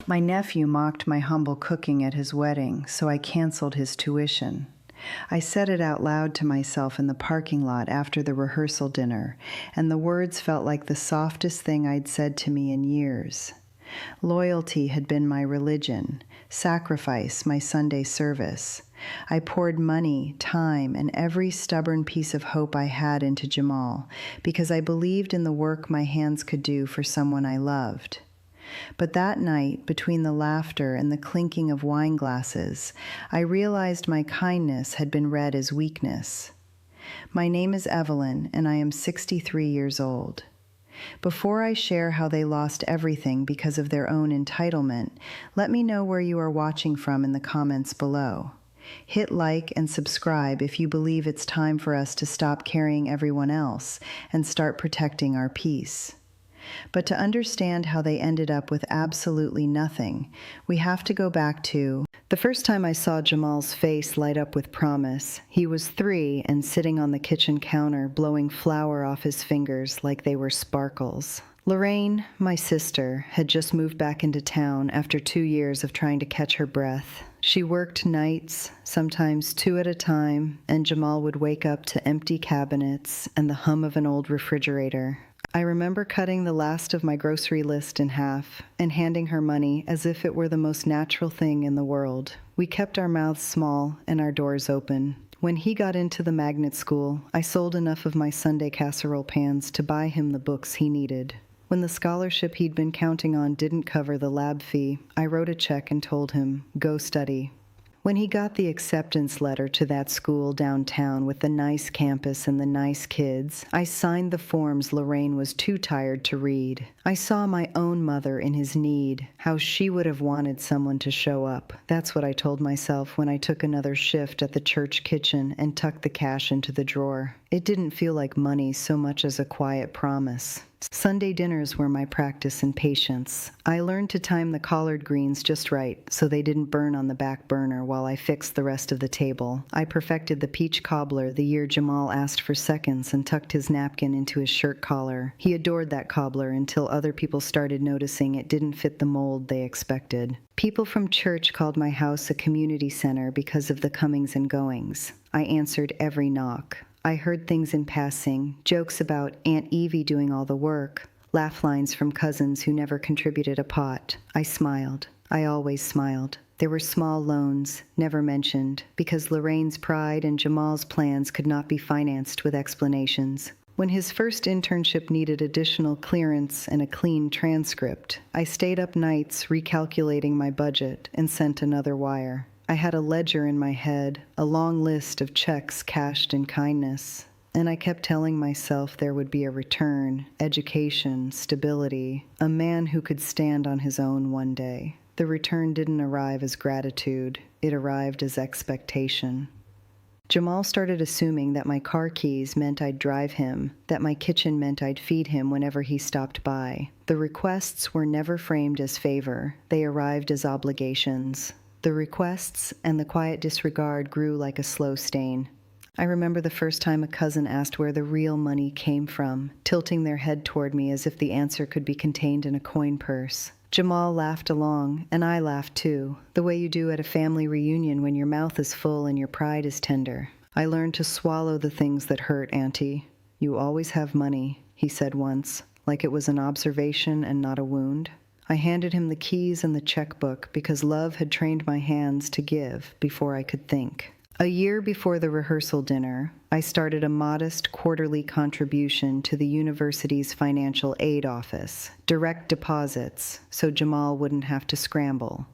My nephew mocked my humble cooking at his wedding, so I canceled his tuition. I said it out loud to myself in the parking lot after the rehearsal dinner, and the words felt like the softest thing I'd said to me in years. Loyalty had been my religion, sacrifice my Sunday service. I poured money, time, and every stubborn piece of hope I had into Jamal because I believed in the work my hands could do for someone I loved. But that night, between the laughter and the clinking of wine glasses, I realized my kindness had been read as weakness. My name is Evelyn, and I am 63 years old. Before I share how they lost everything because of their own entitlement, let me know where you are watching from in the comments below. Hit like and subscribe if you believe it's time for us to stop carrying everyone else and start protecting our peace. But to understand how they ended up with absolutely nothing, we have to go back to the first time I saw Jamal's face light up with promise. He was 3 and sitting on the kitchen counter, blowing flour off his fingers like they were sparkles. Lorraine, my sister, had just moved back into town after 2 years of trying to catch her breath. She worked nights, sometimes 2 at a time, and Jamal would wake up to empty cabinets and the hum of an old refrigerator. I remember cutting the last of my grocery list in half and handing her money as if it were the most natural thing in the world. We kept our mouths small and our doors open. When he got into the magnet school, I sold enough of my Sunday casserole pans to buy him the books he needed. When the scholarship he'd been counting on didn't cover the lab fee, I wrote a check and told him, "Go study." When he got the acceptance letter to that school downtown with the nice campus and the nice kids, I signed the forms Lorraine was too tired to read. I saw my own mother in his need, how she would have wanted someone to show up. That's what I told myself when I took another shift at the church kitchen and tucked the cash into the drawer. It didn't feel like money so much as a quiet promise. Sunday dinners were my practice in patience. I learned to time the collard greens just right so they didn't burn on the back burner while I fixed the rest of the table. I perfected the peach cobbler the year Jamal asked for seconds and tucked his napkin into his shirt collar. He adored that cobbler until other people started noticing it didn't fit the mold they expected. People from church called my house a community center because of the comings and goings. I answered every knock. I heard things in passing, jokes about Aunt Evie doing all the work, laugh lines from cousins who never contributed a pot. I smiled. I always smiled. There were small loans, never mentioned, because Lorraine's pride and Jamal's plans could not be financed with explanations. When his first internship needed additional clearance and a clean transcript, I stayed up nights recalculating my budget and sent another wire. I had a ledger in my head, a long list of checks cashed in kindness, and I kept telling myself there would be a return, education, stability, a man who could stand on his own one day. The return didn't arrive as gratitude, it arrived as expectation. Jamal started assuming that my car keys meant I'd drive him, that my kitchen meant I'd feed him whenever he stopped by. The requests were never framed as favor, they arrived as obligations. The requests and the quiet disregard grew like a slow stain. I remember the first time a cousin asked where the real money came from, tilting their head toward me as if the answer could be contained in a coin purse. Jamal laughed along, and I laughed too, the way you do at a family reunion when your mouth is full and your pride is tender. I learned to swallow the things that hurt, Auntie. You always have money, he said once, like it was an observation and not a wound. I handed him the keys and the checkbook because love had trained my hands to give before I could think. A year before the rehearsal dinner, I started a modest quarterly contribution to the university's financial aid office, direct deposits, so Jamal wouldn't have to scramble.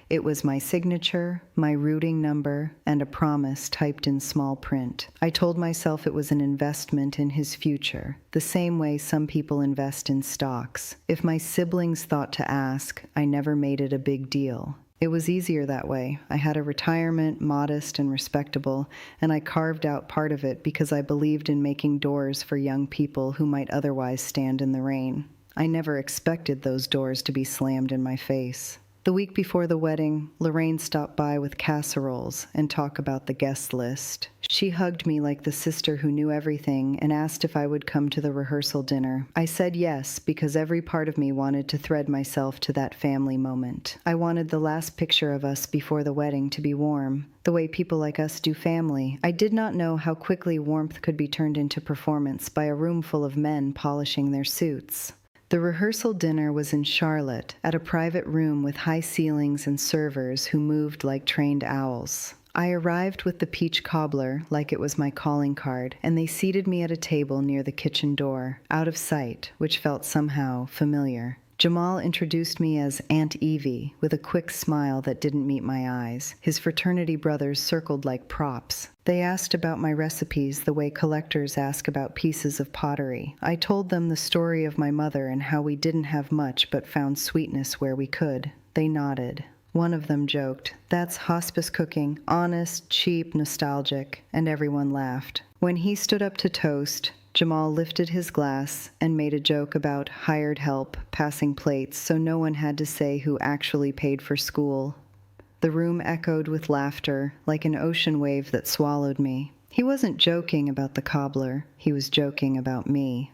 It was my signature, my routing number, and a promise typed in small print. I told myself it was an investment in his future, the same way some people invest in stocks. If my siblings thought to ask, I never made it a big deal. It was easier that way. I had a retirement, modest and respectable, and I carved out part of it because I believed in making doors for young people who might otherwise stand in the rain. I never expected those doors to be slammed in my face. The week before the wedding, Lorraine stopped by with casseroles and talked about the guest list. She hugged me like the sister who knew everything and asked if I would come to the rehearsal dinner. I said yes, because every part of me wanted to thread myself to that family moment. I wanted the last picture of us before the wedding to be warm, the way people like us do family. I did not know how quickly warmth could be turned into performance by a room full of men polishing their suits. The rehearsal dinner was in Charlotte, at a private room with high ceilings and servers who moved like trained owls. I arrived with the peach cobbler, like it was my calling card, and they seated me at a table near the kitchen door, out of sight, which felt somehow familiar. Jamal introduced me as Aunt Evie, with a quick smile that didn't meet my eyes. His fraternity brothers circled like props. They asked about my recipes the way collectors ask about pieces of pottery. I told them the story of my mother and how we didn't have much but found sweetness where we could. They nodded. One of them joked, "That's hospice cooking, honest, cheap, nostalgic," and everyone laughed. When he stood up to toast, Jamal lifted his glass and made a joke about hired help passing plates so no one had to say who actually paid for school. The room echoed with laughter, like an ocean wave that swallowed me. He wasn't joking about the cobbler, he was joking about me.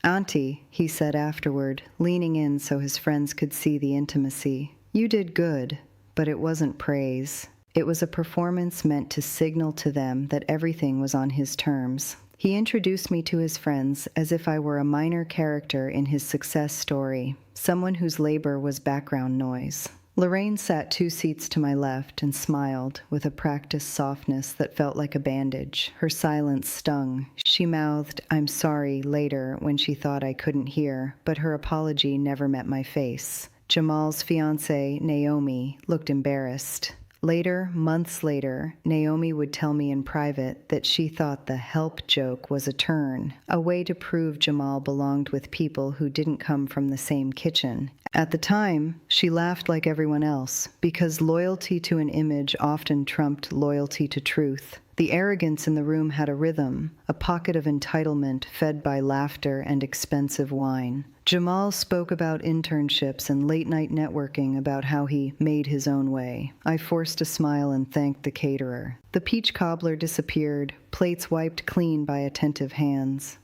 "Auntie," he said afterward, leaning in so his friends could see the intimacy, "you did good, but it wasn't praise. It was a performance meant to signal to them that everything was on his terms." He introduced me to his friends as if I were a minor character in his success story, someone whose labor was background noise. Lorraine sat 2 seats to my left and smiled with a practiced softness that felt like a bandage. Her silence stung. She mouthed, "I'm sorry," later when she thought I couldn't hear, but her apology never met my face. Jamal's fiancée, Naomi, looked embarrassed. Later, months later, Naomi would tell me in private that she thought the help joke was a turn, a way to prove Jamal belonged with people who didn't come from the same kitchen. At the time, she laughed like everyone else, because loyalty to an image often trumped loyalty to truth. The arrogance in the room had a rhythm, a pocket of entitlement fed by laughter and expensive wine. Jamal spoke about internships and late-night networking, about how he made his own way. I forced a smile and thanked the caterer. The peach cobbler disappeared, plates wiped clean by attentive hands.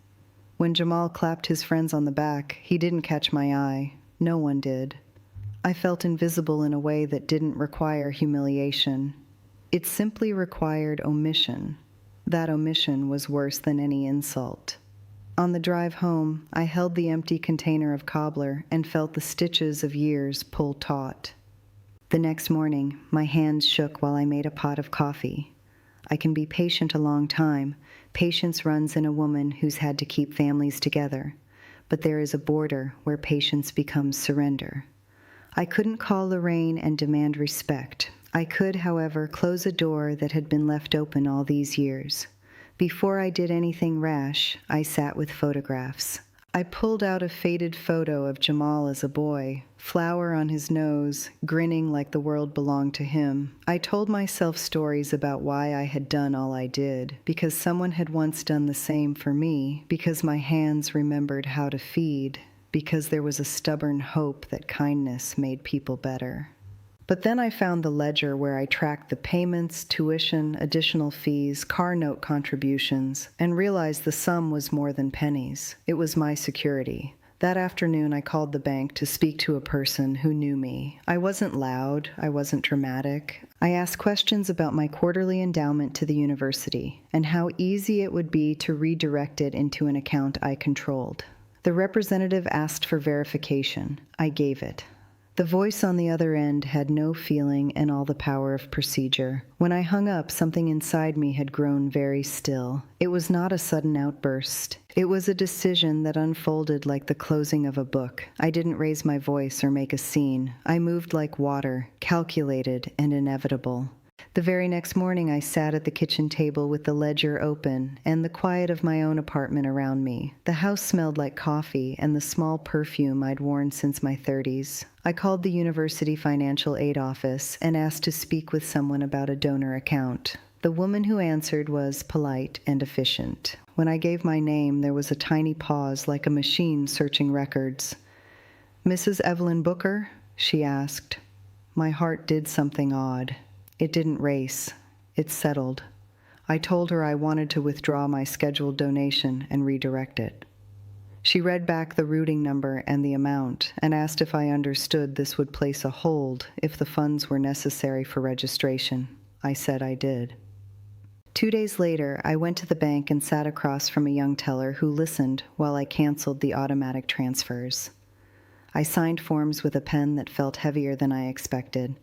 When Jamal clapped his friends on the back, he didn't catch my eye. No one did. I felt invisible in a way that didn't require humiliation. It simply required omission. That omission was worse than any insult. On the drive home, I held the empty container of cobbler and felt the stitches of years pull taut. The next morning, my hands shook while I made a pot of coffee. I can be patient a long time. Patience runs in a woman who's had to keep families together. But there is a border where patience becomes surrender. I couldn't call Lorraine and demand respect. I could, however, close a door that had been left open all these years. Before I did anything rash, I sat with photographs. I pulled out a faded photo of Jamal as a boy, flower on his nose, grinning like the world belonged to him. I told myself stories about why I had done all I did, because someone had once done the same for me, because my hands remembered how to feed, because there was a stubborn hope that kindness made people better. But then I found the ledger where I tracked the payments, tuition, additional fees, car note contributions, and realized the sum was more than pennies. It was my security. That afternoon, I called the bank to speak to a person who knew me. I wasn't loud. I wasn't dramatic. I asked questions about my quarterly endowment to the university and how easy it would be to redirect it into an account I controlled. The representative asked for verification. I gave it. The voice on the other end had no feeling and all the power of procedure. When I hung up, something inside me had grown very still. It was not a sudden outburst. It was a decision that unfolded like the closing of a book. I didn't raise my voice or make a scene. I moved like water, calculated and inevitable. The very next morning, I sat at the kitchen table with the ledger open and the quiet of my own apartment around me. The house smelled like coffee and the small perfume I'd worn since my 30s. I called the university financial aid office and asked to speak with someone about a donor account. The woman who answered was polite and efficient. When I gave my name, there was a tiny pause like a machine searching records. "Mrs. Evelyn Booker?" she asked. My heart did something odd. It didn't race. It settled. I told her I wanted to withdraw my scheduled donation and redirect it. She read back the routing number and the amount and asked if I understood this would place a hold if the funds were necessary for registration. I said I did. 2 days later, I went to the bank and sat across from a young teller who listened while I canceled the automatic transfers. I signed forms with a pen that felt heavier than I expected.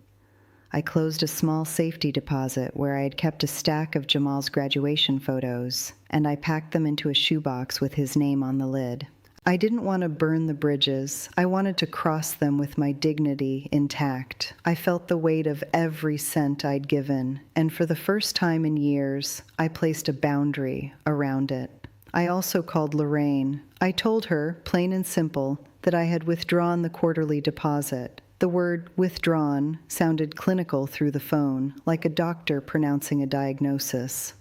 I closed a small safety deposit where I had kept a stack of Jamal's graduation photos, and I packed them into a shoebox with his name on the lid. I didn't want to burn the bridges. I wanted to cross them with my dignity intact. I felt the weight of every cent I'd given, and for the first time in years, I placed a boundary around it. I also called Lorraine. I told her, plain and simple, that I had withdrawn the quarterly deposit. The word withdrawn sounded clinical through the phone, like a doctor pronouncing a diagnosis.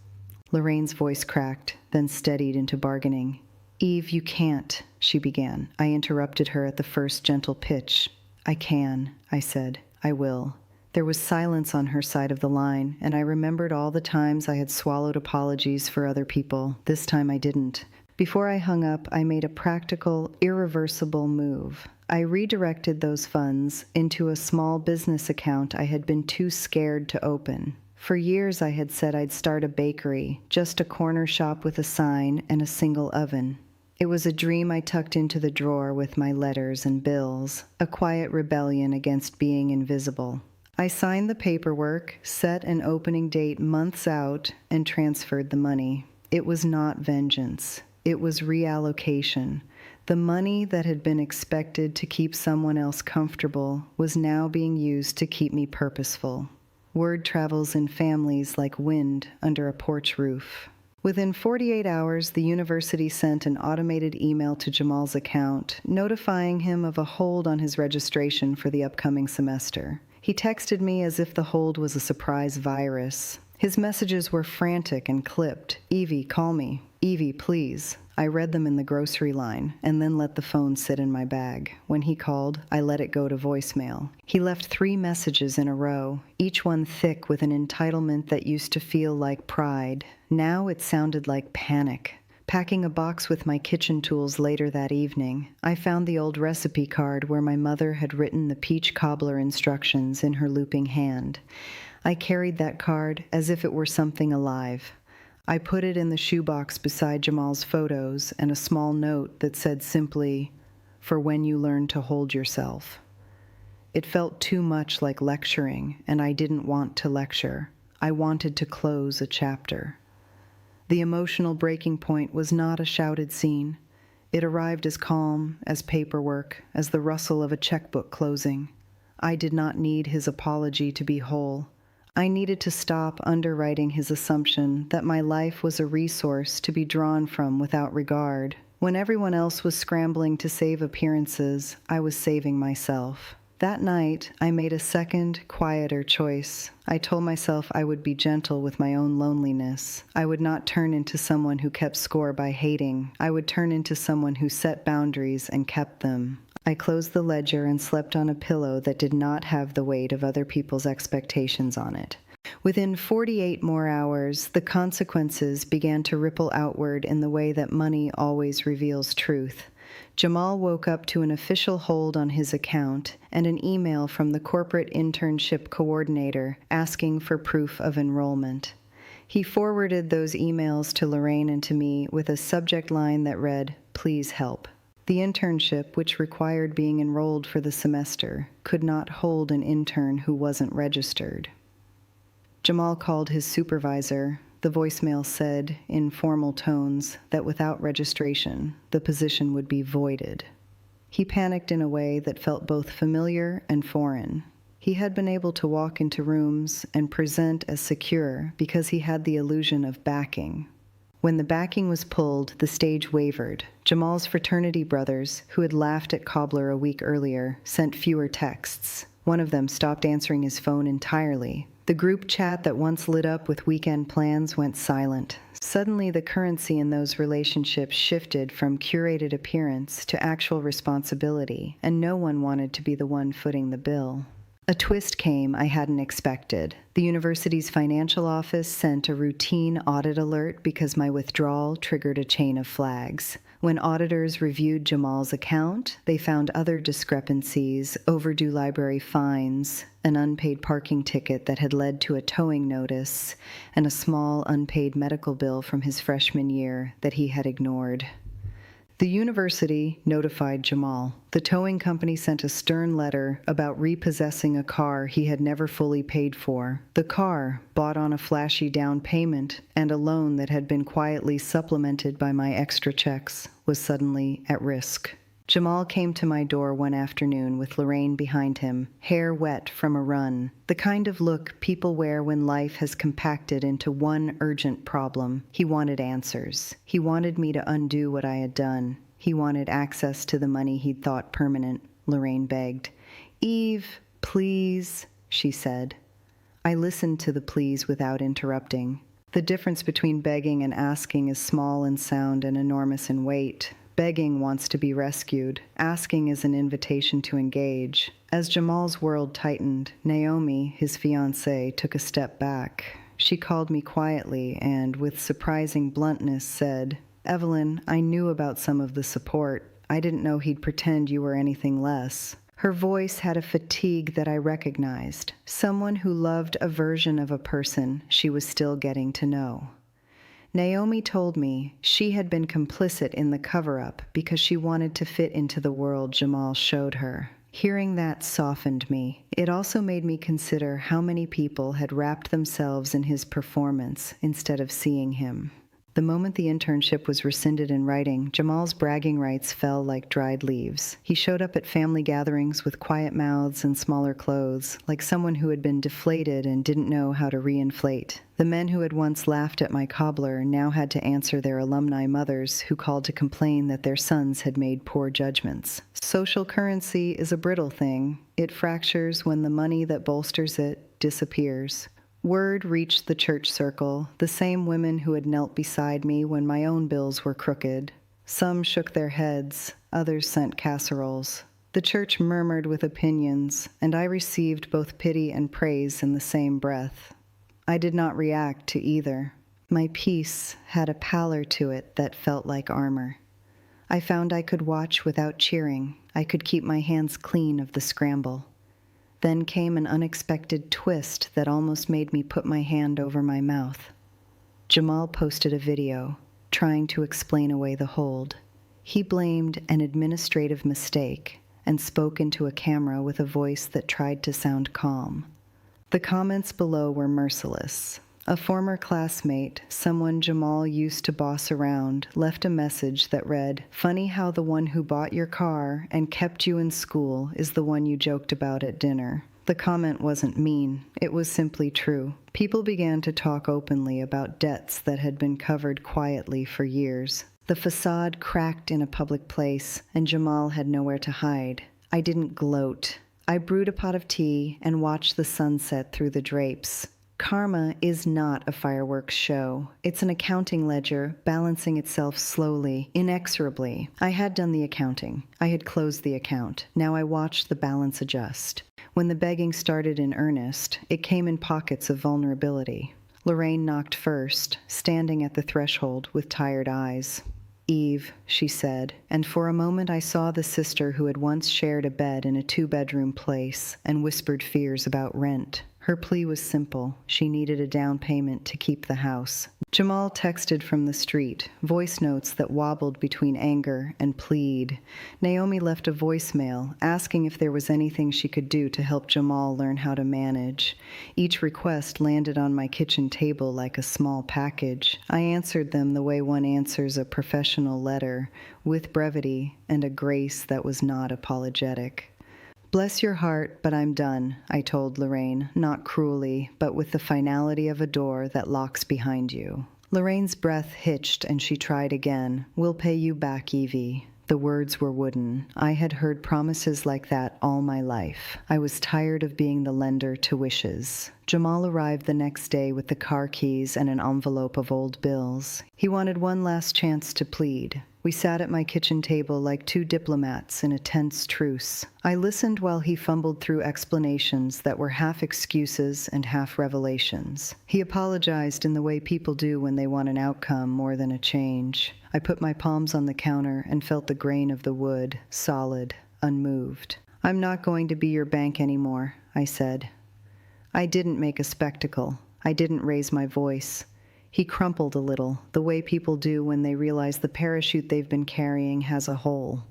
Lorraine's voice cracked, then steadied into bargaining. "Eve, you can't," she began. I interrupted her at the first gentle pitch. "I can," I said. "I will." There was silence on her side of the line, and I remembered all the times I had swallowed apologies for other people. This time I didn't. Before I hung up, I made a practical, irreversible move. I redirected those funds into a small business account I had been too scared to open. For years I had said I'd start a bakery, just a corner shop with a sign and a single oven. It was a dream I tucked into the drawer with my letters and bills, a quiet rebellion against being invisible. I signed the paperwork, set an opening date months out, and transferred the money. It was not vengeance. It was reallocation. The money that had been expected to keep someone else comfortable was now being used to keep me purposeful. Word travels in families like wind under a porch roof. Within 48 hours, the university sent an automated email to Jamal's account, notifying him of a hold on his registration for the upcoming semester. He texted me as if the hold was a surprise virus. His messages were frantic and clipped. "Evie, call me. Evie, please." I read them in the grocery line, and then let the phone sit in my bag. When he called, I let it go to voicemail. He left 3 messages in a row, each one thick with an entitlement that used to feel like pride. Now it sounded like panic. Packing a box with my kitchen tools later that evening, I found the old recipe card where my mother had written the peach cobbler instructions in her looping hand. I carried that card as if it were something alive. I put it in the shoebox beside Jamal's photos and a small note that said simply, "For when you learn to hold yourself." It felt too much like lecturing, and I didn't want to lecture. I wanted to close a chapter. The emotional breaking point was not a shouted scene. It arrived as calm, as paperwork, as the rustle of a checkbook closing. I did not need his apology to be whole. I needed to stop underwriting his assumption that my life was a resource to be drawn from without regard. When everyone else was scrambling to save appearances, I was saving myself. That night, I made a second, quieter choice. I told myself I would be gentle with my own loneliness. I would not turn into someone who kept score by hating. I would turn into someone who set boundaries and kept them. I closed the ledger and slept on a pillow that did not have the weight of other people's expectations on it. Within 48 more hours, the consequences began to ripple outward in the way that money always reveals truth. Jamal woke up to an official hold on his account and an email from the corporate internship coordinator asking for proof of enrollment. He forwarded those emails to Lorraine and to me with a subject line that read, "Please help." The internship, which required being enrolled for the semester, could not hold an intern who wasn't registered. Jamal called his supervisor. The voicemail said, in formal tones, that without registration, the position would be voided. He panicked in a way that felt both familiar and foreign. He had been able to walk into rooms and present as secure because he had the illusion of backing. When the backing was pulled, the stage wavered. Jamal's fraternity brothers, who had laughed at Cobbler a week earlier, sent fewer texts. One of them stopped answering his phone entirely. The group chat that once lit up with weekend plans went silent. Suddenly, the currency in those relationships shifted from curated appearance to actual responsibility, and no one wanted to be the one footing the bill. A twist came I hadn't expected. The university's financial office sent a routine audit alert because my withdrawal triggered a chain of flags. When auditors reviewed Jamal's account, they found other discrepancies, overdue library fines, an unpaid parking ticket that had led to a towing notice, and a small unpaid medical bill from his freshman year that he had ignored. The university notified Jamal. The towing company sent a stern letter about repossessing a car he had never fully paid for. The car, bought on a flashy down payment and a loan that had been quietly supplemented by my extra checks, was suddenly at risk. Jamal came to my door one afternoon with Lorraine behind him, hair wet from a run, the kind of look people wear when life has compacted into one urgent problem. He wanted answers. He wanted me to undo what I had done. He wanted access to the money he'd thought permanent, Lorraine begged. "Eve, please," she said. I listened to the pleas without interrupting. The difference between begging and asking is small in sound and enormous in weight. Begging wants to be rescued. Asking is an invitation to engage. As Jamal's world tightened, Naomi, his fiancée, took a step back. She called me quietly and, with surprising bluntness, said, "Evelyn, I knew about some of the support. I didn't know he'd pretend you were anything less." Her voice had a fatigue that I recognized. Someone who loved a version of a person she was still getting to know. Naomi told me she had been complicit in the cover-up because she wanted to fit into the world Jamal showed her. Hearing that softened me. It also made me consider how many people had wrapped themselves in his performance instead of seeing him. The moment the internship was rescinded in writing, Jamal's bragging rights fell like dried leaves. He showed up at family gatherings with quiet mouths and smaller clothes, like someone who had been deflated and didn't know how to reinflate. The men who had once laughed at my cobbler now had to answer their alumni mothers who called to complain that their sons had made poor judgments. Social currency is a brittle thing. It fractures when the money that bolsters it disappears. Word reached the church circle, the same women who had knelt beside me when my own bills were crooked. Some shook their heads, others sent casseroles. The church murmured with opinions, and I received both pity and praise in the same breath. I did not react to either. My peace had a pallor to it that felt like armor. I found I could watch without cheering. I could keep my hands clean of the scramble. Then came an unexpected twist that almost made me put my hand over my mouth. Jamal posted a video, trying to explain away the hold. He blamed an administrative mistake and spoke into a camera with a voice that tried to sound calm. The comments below were merciless. A former classmate, someone Jamal used to boss around, left a message that read, "Funny how the one who bought your car and kept you in school is the one you joked about at dinner." The comment wasn't mean. It was simply true. People began to talk openly about debts that had been covered quietly for years. The facade cracked in a public place, and Jamal had nowhere to hide. I didn't gloat. I brewed a pot of tea and watched the sunset through the drapes. Karma is not a fireworks show. It's an accounting ledger balancing itself slowly, inexorably. I had done the accounting. I had closed the account. Now I watched the balance adjust. When the begging started in earnest, it came in pockets of vulnerability. Lorraine knocked first, standing at the threshold with tired eyes. "Eve," she said, and for a moment I saw the sister who had once shared a bed in a 2-bedroom place and whispered fears about rent. Her plea was simple. She needed a down payment to keep the house. Jamal texted from the street, voice notes that wobbled between anger and plead. Naomi left a voicemail, asking if there was anything she could do to help Jamal learn how to manage. Each request landed on my kitchen table like a small package. I answered them the way one answers a professional letter, with brevity and a grace that was not apologetic. "Bless your heart, but I'm done," I told Lorraine, not cruelly, but with the finality of a door that locks behind you. Lorraine's breath hitched and she tried again. "We'll pay you back, Evie." The words were wooden. I had heard promises like that all my life. I was tired of being the lender to wishes. Jamal arrived the next day with the car keys and an envelope of old bills. He wanted one last chance to plead. We sat at my kitchen table like two diplomats in a tense truce. I listened while he fumbled through explanations that were half excuses and half revelations. He apologized in the way people do when they want an outcome more than a change. I put my palms on the counter and felt the grain of the wood, solid, unmoved. "I'm not going to be your bank anymore," I said. I didn't make a spectacle. I didn't raise my voice. He crumpled a little, the way people do when they realize the parachute they've been carrying has a hole.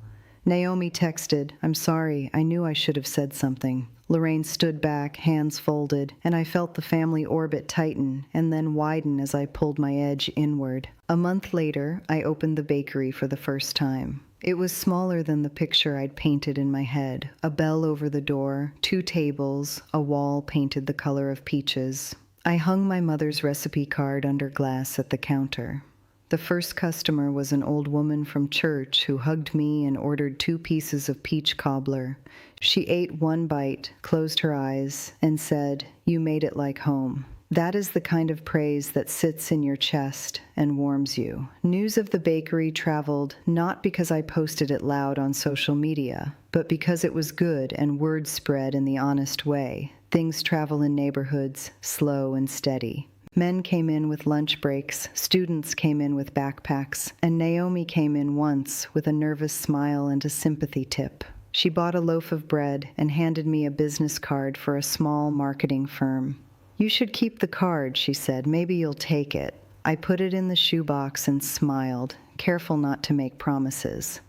Naomi texted, "I'm sorry, I knew I should have said something." Lorraine stood back, hands folded, and I felt the family orbit tighten and then widen as I pulled my edge inward. A month later, I opened the bakery for the first time. It was smaller than the picture I'd painted in my head. A bell over the door, 2 tables, a wall painted the color of peaches. I hung my mother's recipe card under glass at the counter. The first customer was an old woman from church who hugged me and ordered 2 pieces of peach cobbler. She ate 1 bite, closed her eyes, and said, "You made it like home." That is the kind of praise that sits in your chest and warms you. News of the bakery traveled not because I posted it loud on social media, but because it was good and word spread in the honest way. Things travel in neighborhoods, slow and steady. Men came in with lunch breaks, students came in with backpacks, and Naomi came in once with a nervous smile and a sympathy tip. She bought a loaf of bread and handed me a business card for a small marketing firm. "You should keep the card," she said. "Maybe you'll take it." I put it in the shoebox and smiled, careful not to make promises.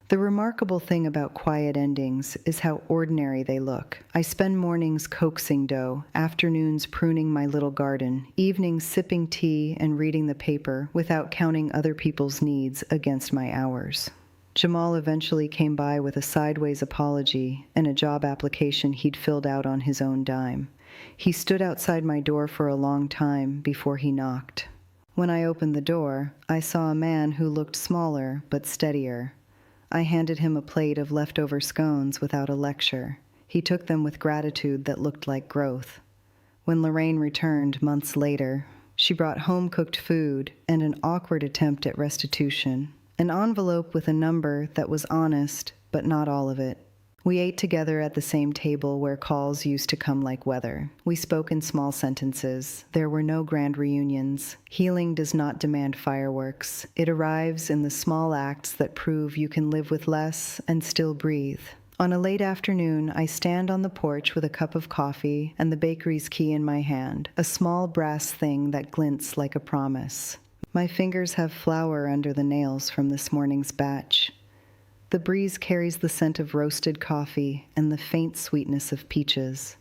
The remarkable thing about quiet endings is how ordinary they look. I spend mornings coaxing dough, afternoons pruning my little garden, evenings sipping tea and reading the paper without counting other people's needs against my hours. Jamal eventually came by with a sideways apology and a job application he'd filled out on his own dime. He stood outside my door for a long time before he knocked. When I opened the door, I saw a man who looked smaller but steadier. I handed him a plate of leftover scones without a lecture. He took them with gratitude that looked like growth. When Lorraine returned months later, she brought home-cooked food and an awkward attempt at restitution, an envelope with a number that was honest, but not all of it. We ate together at the same table where calls used to come like weather. We spoke in small sentences. There were no grand reunions. Healing does not demand fireworks. It arrives in the small acts that prove you can live with less and still breathe. On a late afternoon, I stand on the porch with a cup of coffee and the bakery's key in my hand, a small brass thing that glints like a promise. My fingers have flour under the nails from this morning's batch. The breeze carries the scent of roasted coffee and the faint sweetness of peaches.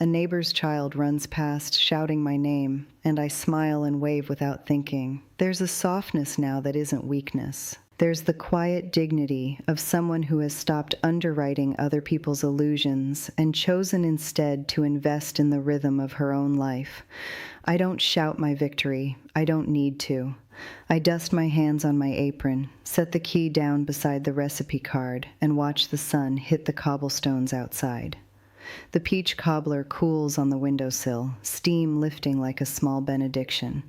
A neighbor's child runs past, shouting my name, and I smile and wave without thinking. There's a softness now that isn't weakness. There's the quiet dignity of someone who has stopped underwriting other people's illusions and chosen instead to invest in the rhythm of her own life. I don't shout my victory. I don't need to. I dust my hands on my apron, set the key down beside the recipe card, and watch the sun hit the cobblestones outside. The peach cobbler cools on the windowsill, steam lifting like a small benediction.